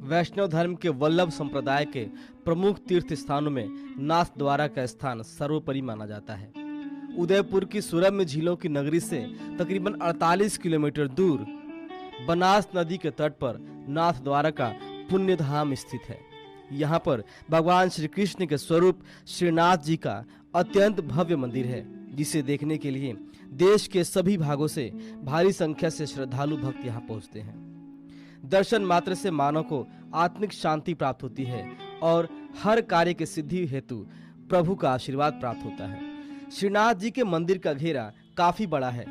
वैष्णव धर्म के वल्लभ संप्रदाय के प्रमुख तीर्थ स्थानों में नाथ द्वारा का स्थान सर्वोपरि माना जाता है। उदयपुर की सुरम्य झीलों की नगरी से तकरीबन 48 किलोमीटर दूर बनास नदी के तट पर नाथ द्वारा का पुण्य धाम स्थित है। यहाँ पर भगवान श्री कृष्ण के स्वरूप श्रीनाथ जी का अत्यंत भव्य मंदिर है, जिसे देखने के लिए देश के सभी भागों से भारी संख्या से श्रद्धालु भक्त यहाँ पहुँचते हैं। दर्शन मात्र से मानव को आत्मिक शांति प्राप्त होती है और हर कार्य के सिद्धि हेतु प्रभु का आशीर्वाद प्राप्त होता है। श्रीनाथ जी के मंदिर का घेरा काफी बड़ा है।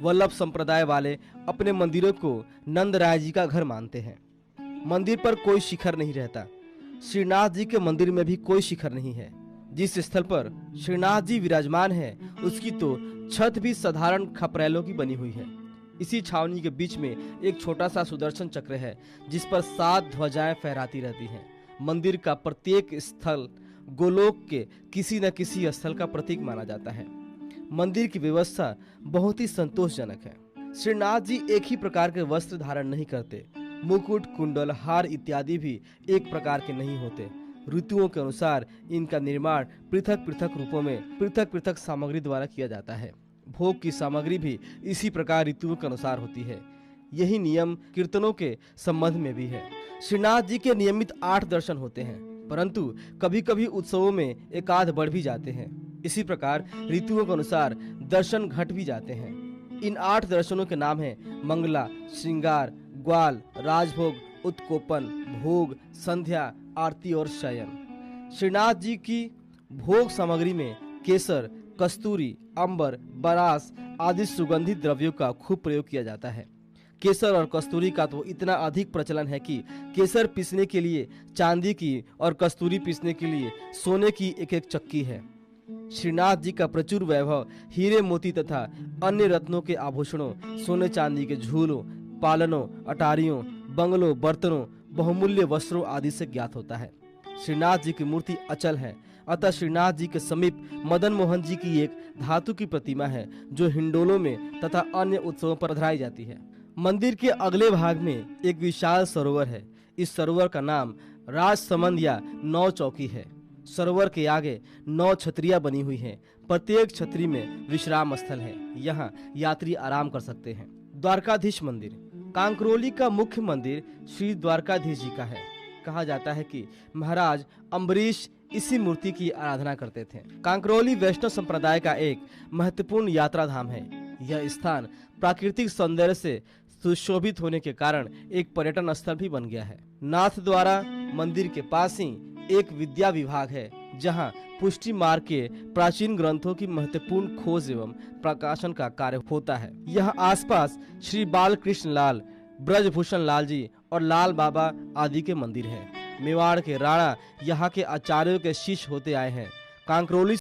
वल्लभ संप्रदाय वाले अपने मंदिरों को नंदराय जी का घर मानते हैं। मंदिर पर कोई शिखर नहीं रहता। श्रीनाथ जी के मंदिर में भी कोई शिखर नहीं है। जिस स्थल पर श्रीनाथ जी विराजमान है उसकी तो छत भी साधारण खपरेलों की बनी हुई है। इसी छावनी के बीच में एक छोटा सा सुदर्शन चक्र है, जिस पर 7 ध्वजाएं फहराती रहती हैं। मंदिर का प्रत्येक स्थल गोलोक के किसी न किसी स्थल का प्रतीक माना जाता है। मंदिर की व्यवस्था बहुत ही संतोषजनक है। श्रीनाथ जी एक ही प्रकार के वस्त्र धारण नहीं करते। मुकुट, कुंडल, हार इत्यादि भी एक प्रकार के नहीं होते। ऋतुओं के अनुसार इनका निर्माण पृथक पृथक रूपों में पृथक पृथक सामग्री द्वारा किया जाता है। भोग की सामग्री भी इसी प्रकार ऋतुओं के अनुसार होती है। यही नियम कीर्तनों के संबंध में भी है। श्रीनाथ जी के नियमित 8 दर्शन होते हैं, परंतु कभी कभी उत्सवों में एकाध बढ़ भी जाते हैं। इसी प्रकार ऋतुओं के अनुसार दर्शन घट भी जाते हैं। इन 8 दर्शनों के नाम हैं मंगला, श्रृंगार, ग्वाल, राजभोग, उत्कोपन, भोग, संध्या, आरती और शयन। श्रीनाथ जी की भोग सामग्री में केसर, कस्तूरी, अंबर, बरास आदि सुगंधित द्रव्यों का खूब प्रयोग किया जाता है। केसर और कस्तूरी का तो इतना अधिक प्रचलन है कि केसर पीसने के लिए चांदी की और कस्तूरी पीसने के लिए सोने की एक एक चक्की है। श्रीनाथ जी का प्रचुर वैभव हीरे मोती तथा अन्य रत्नों के आभूषणों, सोने चांदी के झूलों, पालनों, अटारियों, बंगलों, बर्तनों, बहुमूल्य वस्त्रों आदि से ज्ञात होता है। श्रीनाथ जी की मूर्ति अचल है, अतः श्रीनाथ जी के समीप मदन मोहन जी की एक धातु की प्रतिमा है, जो हिंडोलों में तथा अन्य उत्सवों पर धराई जाती है। मंदिर के अगले भाग में एक विशाल सरोवर है। इस सरोवर का नाम राजसमंद या 9 चौकी है। सरोवर के आगे 9 छतरियां बनी हुई हैं। प्रत्येक छतरी में विश्राम स्थल है। यहाँ यात्री आराम कर सकते हैं। द्वारकाधीश मंदिर कांकरोली का मुख्य मंदिर श्री द्वारकाधीश जी का है। कहा जाता है कि महाराज अम्बरीश इसी मूर्ति की आराधना करते थे। कांकरोली वैष्णव संप्रदाय का एक महत्वपूर्ण यात्रा धाम है। यह स्थान प्राकृतिक सौंदर्य से सुशोभित होने के कारण एक पर्यटन स्थल भी बन गया है। नाथ द्वारा मंदिर के पास ही एक विद्या विभाग है, जहां पुष्टि मार्ग के प्राचीन ग्रंथों की महत्वपूर्ण खोज एवं प्रकाशन का कार्य होता है। यह आसपास श्री बालकृष्ण लाल, ब्रजभूषण लाल जी और लाल बाबा आदि के मंदिर हैं। मेवाड़ के राणा यहाँ के आचार्यों के शिष्य होते आए हैं। कांकरोली